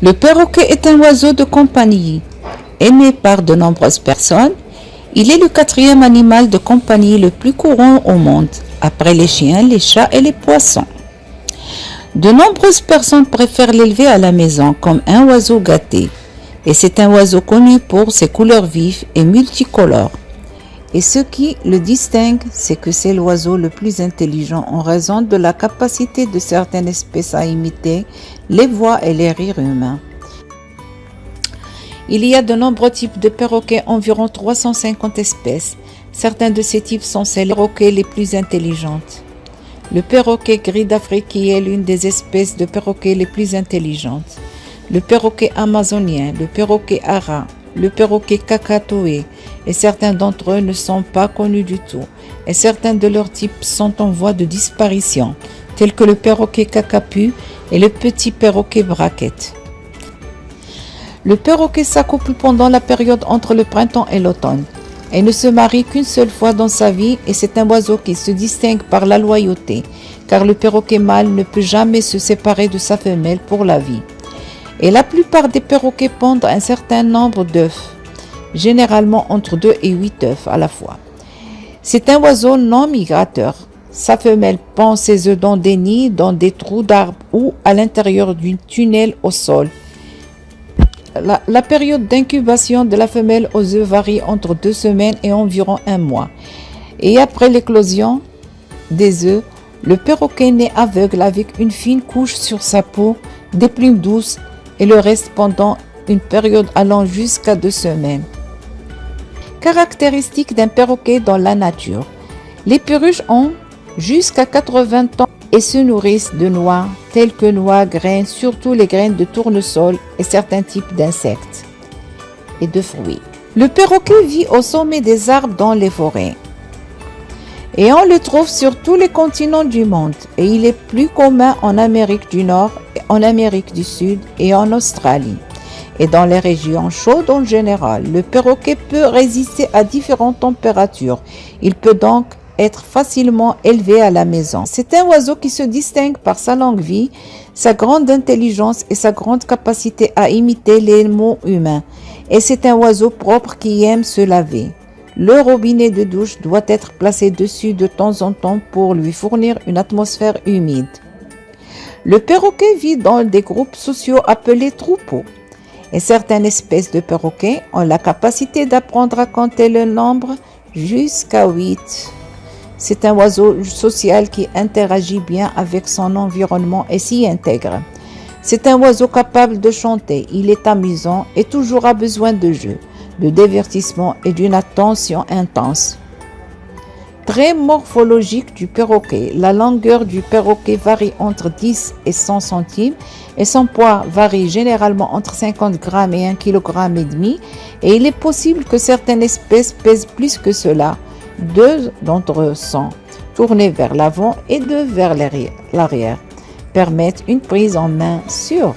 Le perroquet est un oiseau de compagnie, aimé par de nombreuses personnes. Il est le quatrième animal de compagnie le plus courant au monde, après les chiens, les chats et les poissons. De nombreuses personnes préfèrent l'élever à la maison comme un oiseau gâté, et c'est un oiseau connu pour ses couleurs vives et multicolores. Et ce qui le distingue, c'est que c'est l'oiseau le plus intelligent en raison de la capacité de certaines espèces à imiter les voix et les rires humains. Il y a de nombreux types de perroquets, environ 350 espèces. Certains de ces types sont les perroquets les plus intelligentes. Le perroquet gris d'Afrique qui est l'une des espèces de perroquets les plus intelligentes. Le perroquet amazonien, le perroquet ara, le perroquet cacatoé, et certains d'entre eux ne sont pas connus du tout, et certains de leurs types sont en voie de disparition, tels que le perroquet cacapu et le petit perroquet braquette. Le perroquet s'accouple pendant la période entre le printemps et l'automne, et ne se marie qu'une seule fois dans sa vie, et c'est un oiseau qui se distingue par la loyauté, car le perroquet mâle ne peut jamais se séparer de sa femelle pour la vie. Et la plupart des perroquets pondent un certain nombre d'œufs, généralement entre 2 et 8 œufs à la fois. C'est un oiseau non migrateur. Sa femelle pond ses œufs dans des nids, dans des trous d'arbres ou à l'intérieur d'un tunnel au sol. La période d'incubation de la femelle aux œufs varie entre 2 semaines et environ 1 mois. Et après l'éclosion des œufs, le perroquet naît aveugle avec une fine couche sur sa peau, des plumes douces et le reste pendant une période allant jusqu'à 2 semaines. Caractéristiques d'un perroquet dans la nature. Les perruches ont jusqu'à 80 ans et se nourrissent de noix telles que noix, graines, surtout les graines de tournesol et certains types d'insectes et de fruits. Le perroquet vit au sommet des arbres dans les forêts et on le trouve sur tous les continents du monde et il est plus commun en Amérique du Nord, en Amérique du Sud et en Australie. Et dans les régions chaudes en général, le perroquet peut résister à différentes températures. Il peut donc être facilement élevé à la maison. C'est un oiseau qui se distingue par sa longue vie, sa grande intelligence et sa grande capacité à imiter les mots humains. Et c'est un oiseau propre qui aime se laver. Le robinet de douche doit être placé dessus de temps en temps pour lui fournir une atmosphère humide. Le perroquet vit dans des groupes sociaux appelés troupeaux. Et certaines espèces de perroquets ont la capacité d'apprendre à compter le nombre jusqu'à 8. C'est un oiseau social qui interagit bien avec son environnement et s'y intègre. C'est un oiseau capable de chanter, il est amusant et toujours a besoin de jeu, de divertissement et d'une attention intense. Trait morphologique du perroquet. La longueur du perroquet varie entre 10 et 100 centimes et son poids varie généralement entre 50 grammes et 1,5 kg et il est possible que certaines espèces pèsent plus que cela. 2 d'entre eux sont tournés vers l'avant et 2 vers l'arrière, permettent une prise en main sûre.